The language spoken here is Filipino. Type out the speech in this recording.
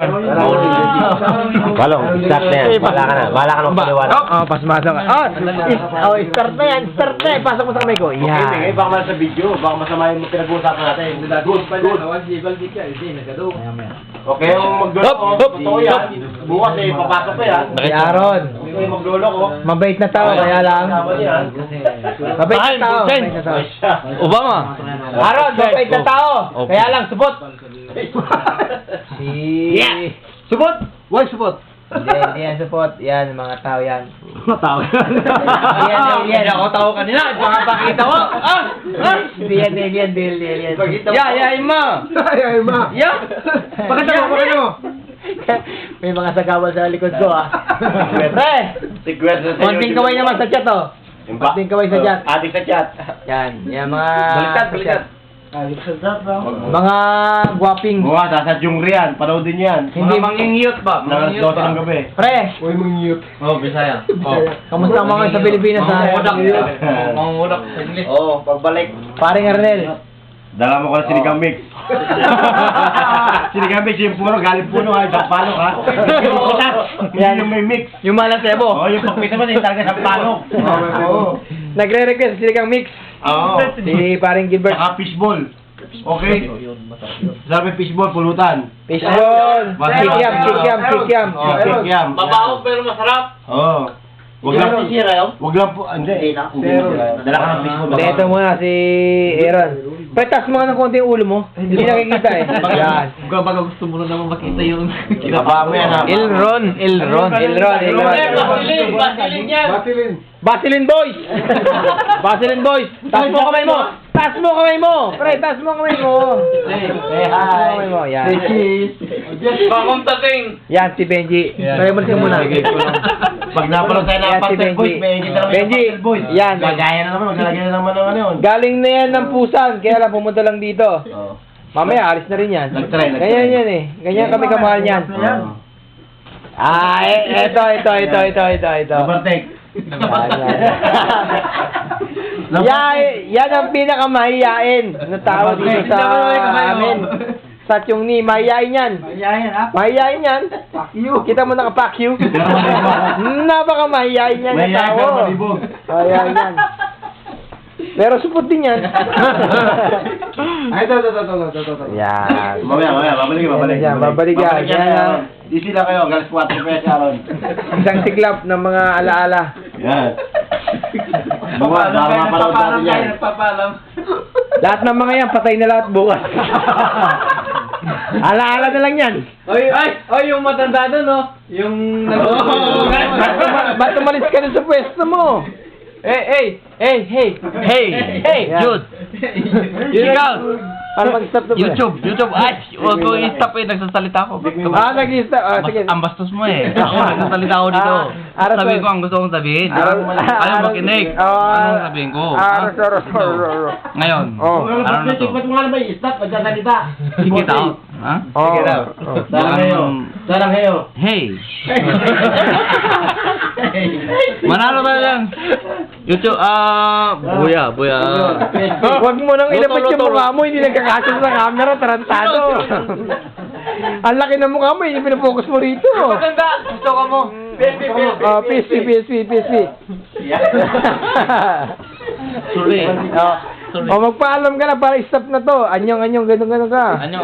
Balong, start na yan. Bala ka na. Bala ka ng paliwanag. Pasmasa ka. Start na yan. Start na yan. Pasok mo sa kamay ko. Okay, baka masama sa video. Baka masama yung pinag-uusapan natin. Good. Okay, yung maglolo ko. Totoo yan. Bukas eh, papasok pa yan. Si Aaron. Yung maglolo ko. Mabait na tao, kaya lang. Mabait na tao. Obama. Aaron, mabait na tao. Kaya lang, supot. Supot? Why supot? Hindi yan supot. Yan, mga tao yan. Mga tao yan? Hindi ako tao kanina. Baka pakita ko. Hindi yan, alien. Yayain mo. Yeah. Bakit mo? May mga sagawal sa likod ko, Pre! Konting kaway naman sa chat, Konting kaway sa chat. Adik sa chat. Yan mga... Baliktad. Mga guwaping. Bukas, sa Jungri yan. Panoodin yan. Hindi mangingyot ba? Nang 12 ng gabi. Pre! Oh, Bisaya. Kamusta ang mga sa Pilipinas, Mangungudak sa English. Pagbalik. Paring Arnel. Dala mo ko na sinigang mix. Sinigang mix, yung puno, galing puno ha, isang palo ha. Yung kutas, hindi yung may mix. Yung malasebo. Yung pagpita mo, yung talaga isang palo. Nagre-request sila kang mix. Si paring Gilbert. Saka fishball. Okay? Sabi fishball, pulutan. Fishball. Kikiam. Kikiam. Mabaho pero masarap. Wag lang po, hindi. Dala ka ng fishball. Hindi, ito muna si Aaron. Petas mo ng konti yung ulo mo. Hindi nakikita Yan. Baga gusto mo na naman makita yung Kinaba mo yan ha. Ilron. Basilin boys. Taas mo kamay mo. Pre, taas mo kamay mo. Say hi. Yan. Bagong tating. Yan si Benji. Try mo siya muna. Pag napanood tayo ng Pastel Boys, may engine na naman yung Benji. Pastel Boys. Yan. Magaya na naman, maglalagay na naman ng ano yun. Galing na yan ng Pusan, kaya lang pumunta lang dito. Mamaya, alis na rin yan. Nag-try. Ganyan yan eh. Ganyan kami kamahal yan. Ito. Bartek. Yan ang pinakamahiyain na tao dito sa amin. Sa Chungni, mahiyain yan. Mahiyain yan. Kita mo naka-fuck you. Napaka-mahiyain yan na Mahiyain tao. pero malibog. Mahiyain yan. Pero supot din yan. Ito. Yan. Mamaya, babalik. Babalik yan. Yan. Easy lang kayo, galas 4 pesos Aaron. Isang siklap ng mga alaala. Yan. Bukas, para mapanood natin yan. Lahat ng mga yan, patay na lahat bukas. Alaala na lang yan. Oy, yung matanda doon, no? Yung Ba't umalis ka na sa pwesto mo? Hey, Jude. Ikaw. Paano mag-stop to? YouTube. Ay, huwag ko i-stop nagsasalita ako. Nag-stop. Sige. Ang bastos mo eh. Ako, nagsasalita ako dito. Sabi ko ang gusto kong sabihin. Ayaw makinig. Anong sabihin ko? Ngayon. Ano na to? Ba't mo nga naman i-stop? Magsasalita. Sige tao. Ha? Sige daw. Sarang kayo. Hey. Manalo tayo lang. YouTube, buya. Huwag mo nang ilapit yung mukha mo, hindi nagkakasya sa camera, tarantado. Ang laki ng mukha mo, hindi pinapokus mo rito. Maganda, gusto ko mo. PSP. Sorry. Magpaalam ka na para stop na to. Anyong, ganun ka. Anyong.